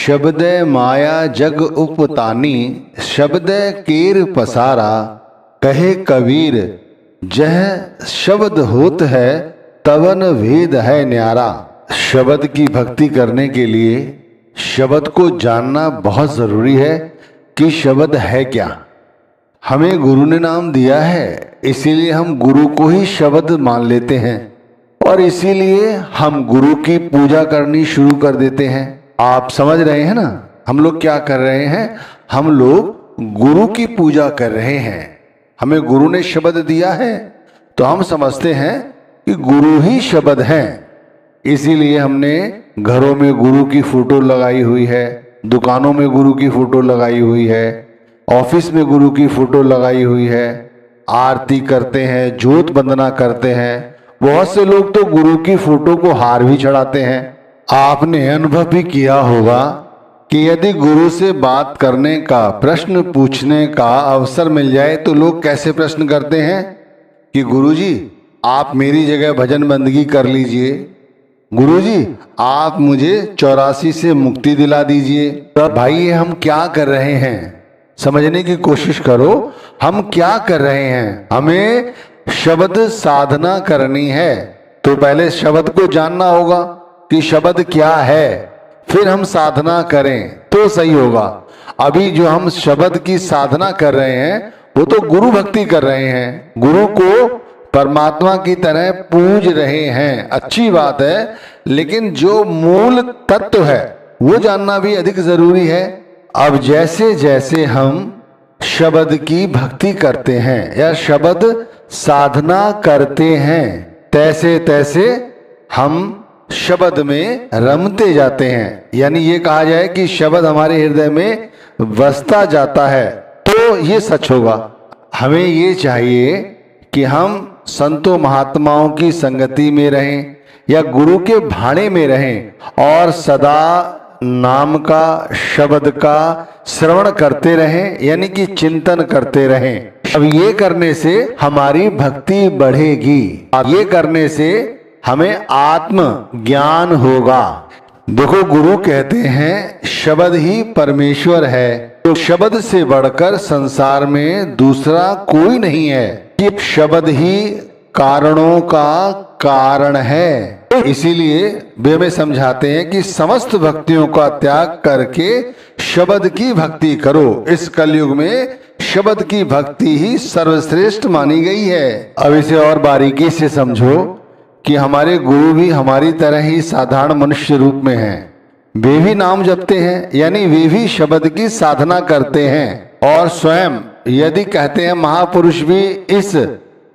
शब्द माया जग उपतानी, शब्द केर पसारा। कहे कबीर जह शब्द होत है, तवन भेद है न्यारा। शब्द की भक्ति करने के लिए शब्द को जानना बहुत जरूरी है कि शब्द है क्या। हमें गुरु ने नाम दिया है, इसीलिए हम गुरु को ही शब्द मान लेते हैं और इसीलिए हम गुरु की पूजा करनी शुरू कर देते हैं। आप समझ रहे हैं ना, हम लोग क्या कर रहे हैं? हम लोग गुरु की पूजा कर रहे हैं। हमें गुरु ने शब्द दिया है तो हम समझते हैं कि गुरु ही शब्द हैं। इसीलिए हमने घरों में गुरु की फोटो लगाई हुई है, दुकानों में गुरु की फोटो लगाई हुई है, ऑफिस में गुरु की फोटो लगाई हुई है, आरती करते हैं, जोत वंदना करते हैं। बहुत से लोग तो गुरु की फोटो को हार भी चढ़ाते हैं। आपने अनुभव भी किया होगा कि यदि गुरु से बात करने का, प्रश्न पूछने का अवसर मिल जाए तो लोग कैसे प्रश्न करते हैं कि गुरुजी आप मेरी जगह भजन बंदगी कर लीजिए, गुरुजी आप मुझे 84 से मुक्ति दिला दीजिए। तो भाई ये हम क्या कर रहे हैं, समझने की कोशिश करो। हम क्या कर रहे हैं? हमें शब्द साधना करनी है तो पहले शब्द को जानना होगा कि शब्द क्या है, फिर हम साधना करें तो सही होगा। अभी जो हम शब्द की साधना कर रहे हैं वो तो गुरु भक्ति कर रहे हैं, गुरु को परमात्मा की तरह पूज रहे हैं, अच्छी बात है, लेकिन जो मूल तत्व है वो जानना भी अधिक जरूरी है। अब जैसे जैसे हम शब्द की भक्ति करते हैं या शब्द साधना करते हैं, तैसे तैसे हम शब्द में रमते जाते हैं। यानी ये कहा जाए कि शब्द हमारे हृदय में बसता जाता है तो ये सच होगा। हमें ये चाहिए कि हम संतों महात्माओं की संगति में रहें या गुरु के भाड़े में रहें और सदा नाम का, शब्द का श्रवण करते रहें, यानी कि चिंतन करते रहें। अब ये करने से हमारी भक्ति बढ़ेगी, अब ये करने से हमें आत्म ज्ञान होगा। देखो गुरु कहते हैं शब्द ही परमेश्वर है, तो शब्द से बढ़कर संसार में दूसरा कोई नहीं है। कि शब्द ही कारणों का कारण है। इसीलिए वे हमें समझाते हैं कि समस्त भक्तियों का त्याग करके शब्द की भक्ति करो। इस कलयुग में शब्द की भक्ति ही सर्वश्रेष्ठ मानी गई है। अब इसे और बारीकी से समझो कि हमारे गुरु भी हमारी तरह ही साधारण मनुष्य रूप में हैं। वे भी नाम जपते हैं, यानी वे भी शब्द की साधना करते हैं और स्वयं यदि कहते हैं महापुरुष भी इस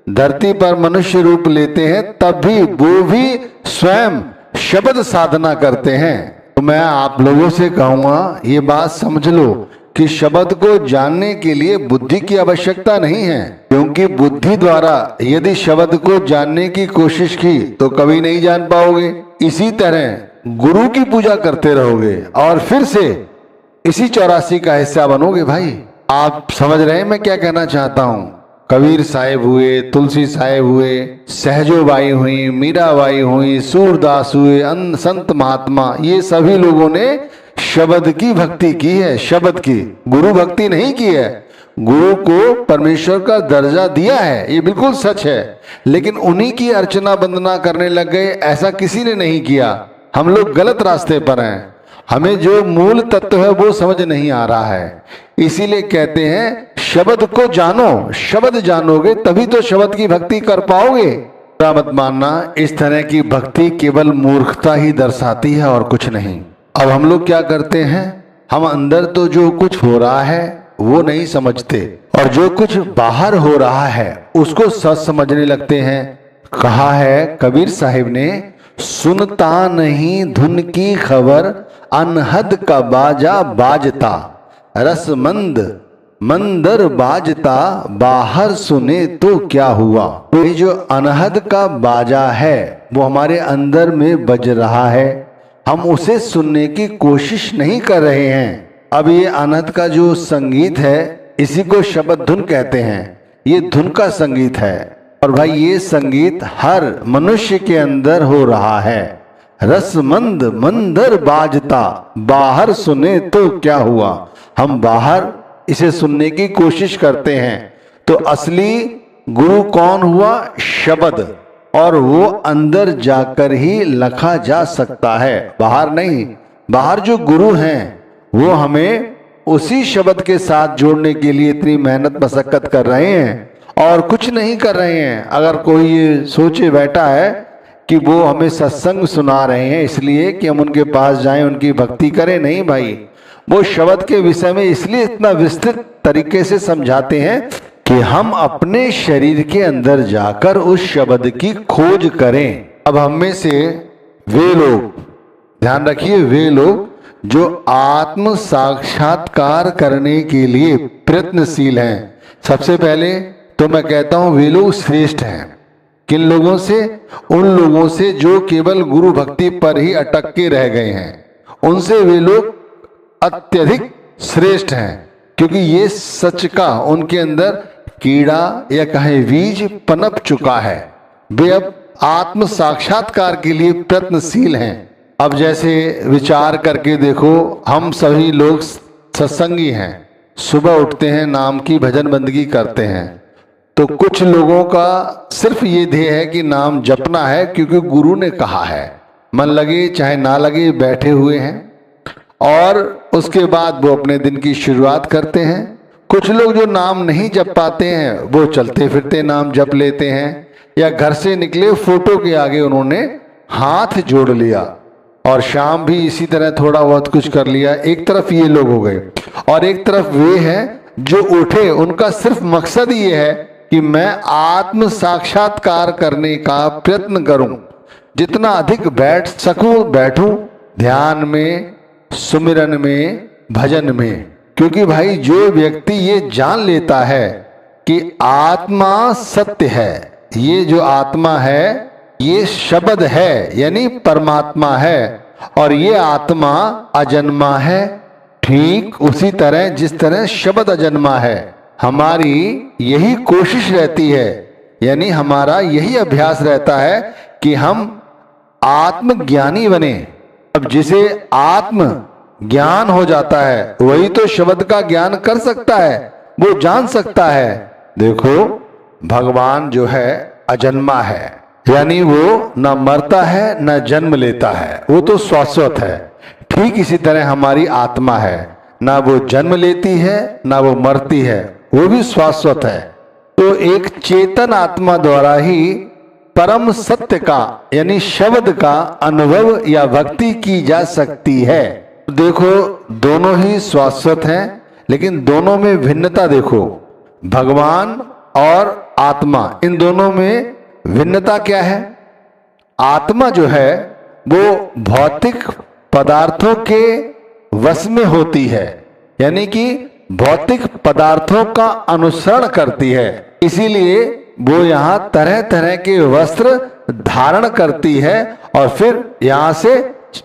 धरती पर मनुष्य रूप लेते हैं तब भी वो भी स्वयं शब्द साधना करते हैं। तो मैं आप लोगों से कहूँगा ये बात समझ लो कि शब्द को जानने के लिए बुद्धि की आवश्यकता नहीं है, क्योंकि बुद्धि द्वारा यदि शब्द को जानने की कोशिश की तो कभी नहीं जान पाओगे। इसी तरह गुरु की पूजा करते रहोगे और फिर से इसी 84 का हिस्सा बनोगे। भाई आप समझ रहे हैं मैं क्या कहना चाहता हूँ? कबीर साहिब हुए, तुलसी साहिब हुए, सहजोबाई हुई, मीराबाई हुई, सूरदास हुए, अन्य संत महात्मा, ये सभी लोगों ने शब्द की भक्ति की है, शब्द की, गुरु भक्ति नहीं की है। गुरु को परमेश्वर का दर्जा दिया है, ये बिल्कुल सच है, लेकिन उन्हीं की अर्चना वंदना करने लग गए, ऐसा किसी ने नहीं किया। हम लोग गलत रास्ते पर हैं, हमें जो मूल तत्व है वो समझ नहीं आ रहा है। इसीलिए कहते हैं शब्द को जानो, शब्द जानोगे तभी तो शब्द की भक्ति कर पाओगे। मत मानना, इस तरह की भक्ति केवल मूर्खता ही दर्शाती है और कुछ नहीं। अब हम लोग क्या करते हैं, हम अंदर तो जो कुछ हो रहा है वो नहीं समझते और जो कुछ बाहर हो रहा है उसको सच समझने लगते हैं। कहा है कबीर साहिब ने, सुनता नहीं धुन की खबर, अनहद का बाजा बाजता, रसमंद मंदर बाजता, बाहर सुने तो क्या हुआ। तो ये जो अनहद का बाजा है वो हमारे अंदर में बज रहा है, हम उसे सुनने की कोशिश नहीं कर रहे हैं। अब ये अनहद का जो संगीत है इसी को शब्द धुन कहते हैं, ये धुन का संगीत है। और भाई ये संगीत हर मनुष्य के अंदर हो रहा है, रसमंद मंदर बाजता, बाहर सुने तो क्या हुआ। हम बाहर इसे सुनने की कोशिश करते हैं, तो असली गुरु कौन हुआ? शब्द। और वो अंदर जाकर ही लखा जा सकता है, बाहर नहीं। बाहर जो गुरु हैं वो हमें उसी शब्द के साथ जोड़ने के लिए इतनी मेहनत मशक्कत कर रहे हैं और कुछ नहीं कर रहे हैं। अगर कोई ये सोचे बैठा है कि वो हमें सत्संग सुना रहे हैं इसलिए कि हम उनके पास जाएं, उनकी भक्ति करें, नहीं भाई। वो शब्द के विषय में इसलिए इतना विस्तृत तरीके से समझाते हैं कि हम अपने शरीर के अंदर जाकर उस शब्द की खोज करें। अब हम में से वे लोग, ध्यान रखिए, वे लोग जो आत्म साक्षात्कार करने के लिए प्रयत्नशील हैं, सबसे पहले तो मैं कहता हूं वे लोग श्रेष्ठ हैं। किन लोगों से? उन लोगों से जो केवल गुरु भक्ति पर ही अटक के रह गए हैं, उनसे वे लोग अत्यधिक श्रेष्ठ हैं, क्योंकि ये सच का उनके अंदर कीड़ा या कहें बीज पनप चुका है। वे अब आत्म साक्षात्कार के लिए प्रयत्नशील हैं। अब जैसे विचार करके देखो, हम सभी लोग सत्संगी हैं, सुबह उठते हैं, नाम की भजन बंदगी करते हैं, तो कुछ लोगों का सिर्फ ये ध्येय है कि नाम जपना है क्योंकि गुरु ने कहा है, मन लगे चाहे ना लगे बैठे हुए हैं, और उसके बाद वो अपने दिन की शुरुआत करते हैं। कुछ लोग जो नाम नहीं जप पाते हैं वो चलते फिरते नाम जप लेते हैं, या घर से निकले फोटो के आगे उन्होंने हाथ जोड़ लिया और शाम भी इसी तरह थोड़ा बहुत कुछ कर लिया। एक तरफ ये लोग हो गए, और एक तरफ वे हैं जो उठे, उनका सिर्फ मकसद ये है कि मैं आत्म साक्षात्कार करने का प्रयत्न करूं, जितना अधिक बैठ सकूं बैठूं, ध्यान में, सुमिरन में, भजन में। क्योंकि भाई जो व्यक्ति ये जान लेता है कि आत्मा सत्य है, ये जो आत्मा है ये शब्द है यानी परमात्मा है, और ये आत्मा अजन्मा है, ठीक उसी तरह जिस तरह शब्द अजन्मा है। हमारी यही कोशिश रहती है, यानी हमारा यही अभ्यास रहता है कि हम आत्मज्ञानी बने। अब जिसे आत्म ज्ञान हो जाता है वही तो शब्द का ज्ञान कर सकता है, वो जान सकता है। देखो, भगवान जो है अजन्मा है, यानी वो न मरता है न जन्म लेता है, वो तो शाश्वत है। ठीक इसी तरह हमारी आत्मा है, ना वो जन्म लेती है ना वो मरती है, वो भी शाश्वत है। तो एक चेतन आत्मा द्वारा ही परम सत्य का यानी शब्द का अनुभव या भक्ति की जा सकती है। देखो, दोनों ही शाश्वत हैं, लेकिन दोनों में भिन्नता देखो। भगवान और आत्मा, इन दोनों में भिन्नता क्या है? आत्मा जो है वो भौतिक पदार्थों के वश में होती है, यानी कि भौतिक पदार्थों का अनुसरण करती है, इसीलिए वो यहाँ तरह तरह के वस्त्र धारण करती है और फिर यहाँ से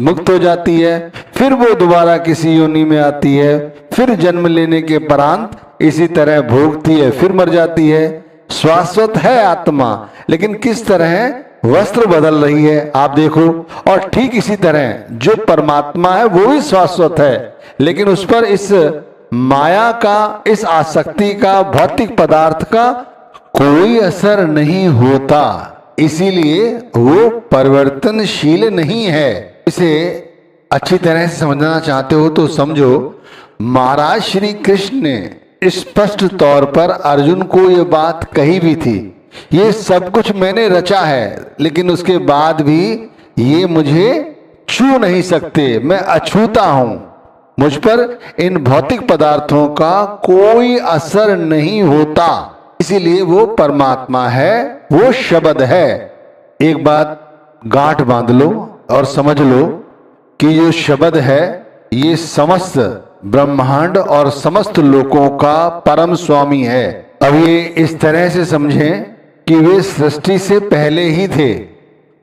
मुक्त हो जाती है। फिर वो दोबारा किसी योनि में आती है, फिर जन्म लेने के परांत इसी तरह भोगती है, फिर मर जाती है। शाश्वत है आत्मा, लेकिन किस तरह वस्त्र बदल रही है आप देखो। और ठीक इसी तरह जो परमात्मा है वो भी शाश्वत है, लेकिन उस पर इस माया का, इस आसक्ति का, भौतिक पदार्थ का कोई असर नहीं होता, इसीलिए वो परिवर्तनशील नहीं है। इसे अच्छी तरह से समझना चाहते हो तो समझो, महाराज श्री कृष्ण ने स्पष्ट तौर पर अर्जुन को ये बात कही भी थी, ये सब कुछ मैंने रचा है, लेकिन उसके बाद भी ये मुझे छू नहीं सकते, मैं अछूता हूं, मुझ पर इन भौतिक पदार्थों का कोई असर नहीं होता, इसीलिए वो परमात्मा है, वो शब्द है। एक बात गांठ बांध लो और समझ लो कि जो शब्द है ये समस्त ब्रह्मांड और समस्त लोकों का परम स्वामी है। अब ये इस तरह से समझें कि वे सृष्टि से पहले ही थे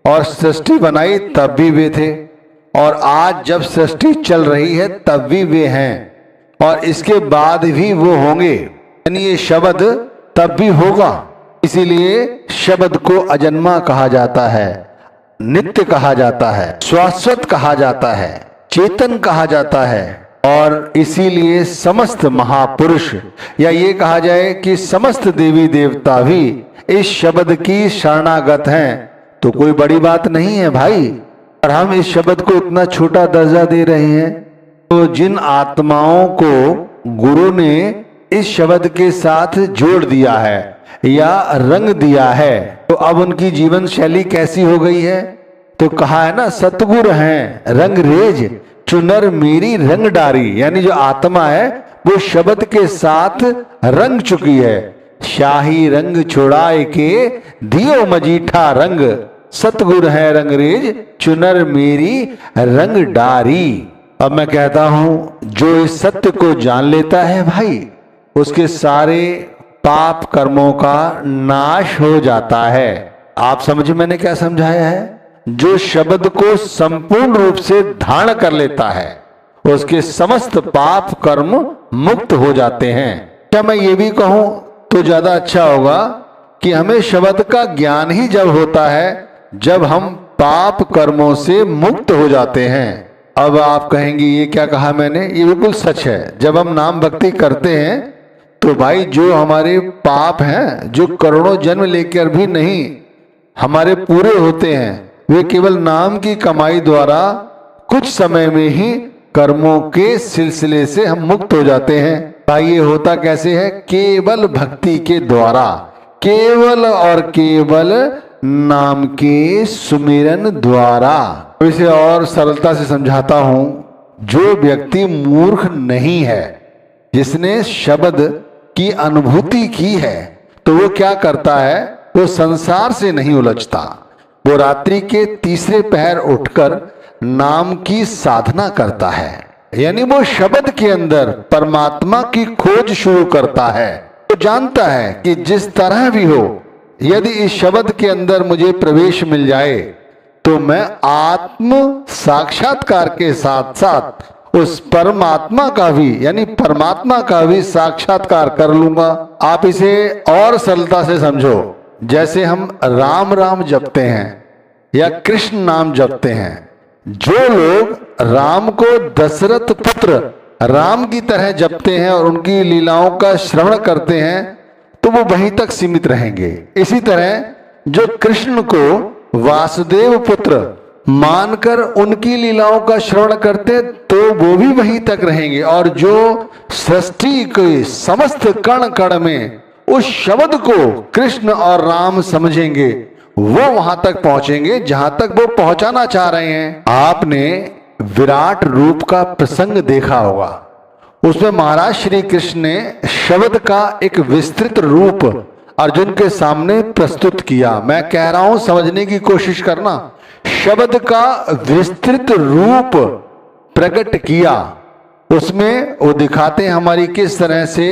और सृष्टि बनाई तब भी वे थे, और आज जब सृष्टि चल रही है तब भी वे हैं, और इसके बाद भी वो होंगे, यानी ये शब्द तब भी होगा। इसीलिए शब्द को अजन्मा कहा जाता है। नित्य कहा जाता है, शाश्वत कहा जाता है, चेतन कहा जाता है। और इसीलिए समस्त महापुरुष, या ये कहा जाए कि समस्त देवी देवता भी इस शब्द की शरणागत हैं। तो कोई बड़ी बात नहीं है भाई, और हम इस शब्द को इतना छोटा दर्जा दे रहे हैं। तो जिन आत्माओं को गुरु ने इस शब्द के साथ जोड़ दिया है या रंग दिया है, तो अब उनकी जीवन शैली कैसी हो गई है? तो कहा है ना, सतगुर हैं रंगरेज चुनर मेरी रंग डारी। यानी जो आत्मा है वो शब्द के साथ रंग चुकी है। शाही रंग छुड़ाए के दियो मजीठा रंग, सतगुर है रंगरेज चुनर मेरी रंग डारी। अब मैं कहता हूं, जो इस सत्य को जान लेता है भाई, उसके सारे पाप कर्मों का नाश हो जाता है। आप समझे मैंने क्या समझाया है? जो शब्द को संपूर्ण रूप से धारण कर लेता है, उसके समस्त पाप कर्म मुक्त हो जाते हैं। क्या मैं ये भी कहूं तो ज्यादा अच्छा होगा कि हमें शब्द का ज्ञान ही जब होता है जब हम पाप कर्मों से मुक्त हो जाते हैं। अब आप कहेंगे ये क्या कहा मैंने? ये बिल्कुल सच है। जब हम नाम भक्ति करते हैं तो भाई जो हमारे पाप हैं, जो करोड़ों जन्म लेकर भी नहीं हमारे पूरे होते हैं, वे केवल नाम की कमाई द्वारा कुछ समय में ही कर्मों के सिलसिले से हम मुक्त हो जाते हैं। भाई ये होता कैसे है? केवल भक्ति के द्वारा, केवल और केवल नाम के सुमिरन द्वारा। इसे और सरलता से समझाता हूं। जो व्यक्ति मूर्ख नहीं है, जिसने शब्द की अनुभूति की है, तो वो क्या करता है? वो संसार से नहीं उलझता। वो रात्रि के तीसरे पहर उठकर नाम की साधना करता है, यानी वो शब्द के अंदर परमात्मा की खोज शुरू करता है। वो जानता है कि जिस तरह भी हो, यदि इस शब्द के अंदर मुझे प्रवेश मिल जाए तो मैं आत्म साक्षात्कार के साथ साथ उस परमात्मा का भी, यानी परमात्मा का भी साक्षात्कार कर लूंगा। आप इसे और सरलता से समझो। जैसे हम राम राम जपते हैं या कृष्ण नाम जपते हैं, जो लोग राम को दशरथ पुत्र राम की तरह जपते हैं और उनकी लीलाओं का श्रवण करते हैं, तो वो वहीं तक सीमित रहेंगे। इसी तरह जो कृष्ण को वासुदेव पुत्र मानकर उनकी लीलाओं का श्रवण करते, तो वो भी वहीं तक रहेंगे। और जो सृष्टि के समस्त कण कण में उस शब्द को कृष्ण और राम समझेंगे, वो वहां तक पहुंचेंगे जहां तक वो पहुंचाना चाह रहे हैं। आपने विराट रूप का प्रसंग देखा होगा। उसमें महाराज श्री कृष्ण ने शब्द का एक विस्तृत रूप अर्जुन के सामने प्रस्तुत किया। मैं कह रहा हूं समझने की कोशिश करना। शब्द का विस्तृत रूप प्रकट किया। उसमें वो दिखाते हैं हमारी किस तरह से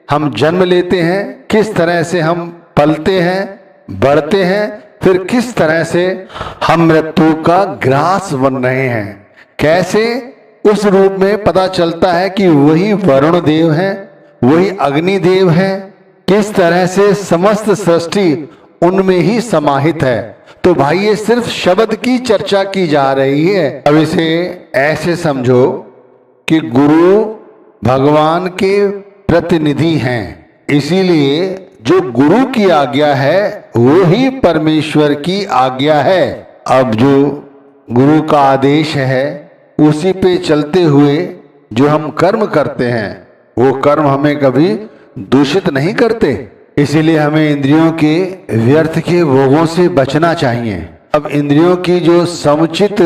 हम जन्म लेते हैं, किस तरह से हम पलते हैं, बढ़ते हैं, फिर किस तरह से हम मृत्यु का ग्रास बन रहे हैं। कैसे? उस रूप में पता चलता है कि वही वरुण देव हैं, वही अग्नि देव हैं। किस तरह से समस्त सृष्टि उनमें ही समाहित है। तो भाई ये सिर्फ शब्द की चर्चा की जा रही है। अब इसे ऐसे समझो कि गुरु भगवान के प्रतिनिधि हैं, इसीलिए जो गुरु की आज्ञा है वो ही परमेश्वर की आज्ञा है। अब जो गुरु का आदेश है उसी पे चलते हुए जो हम कर्म करते हैं, वो कर्म हमें कभी दूषित नहीं करते। इसीलिए हमें इंद्रियों के व्यर्थ के भोगों से बचना चाहिए। अब इंद्रियों की जो समुचित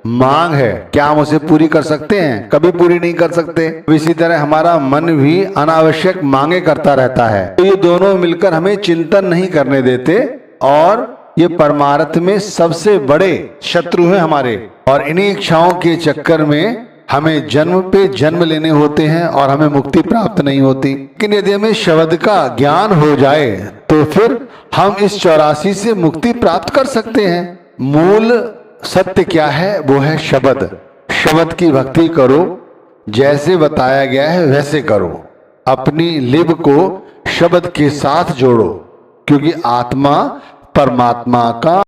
मांग है, क्या हम उसे पूरी कर सकते हैं? कभी पूरी नहीं कर सकते। इसी तरह हमारा मन भी अनावश्यक मांगे करता रहता है। तो ये दोनों मिलकर हमें चिंतन नहीं करने देते और ये परमार्थ में सबसे बड़े शत्रु हैं हमारे। और इन्हीं इच्छाओं के चक्कर में हमें जन्म पे जन्म लेने होते हैं और हमें मुक्ति प्राप्त नहीं होती। लेकिन यदि हमें शब्द का ज्ञान हो जाए तो फिर हम इस 84 से मुक्ति प्राप्त कर सकते हैं। मूल सत्य क्या है? वो है शब्द। शब्द की भक्ति करो, जैसे बताया गया है वैसे करो। अपनी लिब को शब्द के साथ जोड़ो, क्योंकि आत्मा परमात्मा का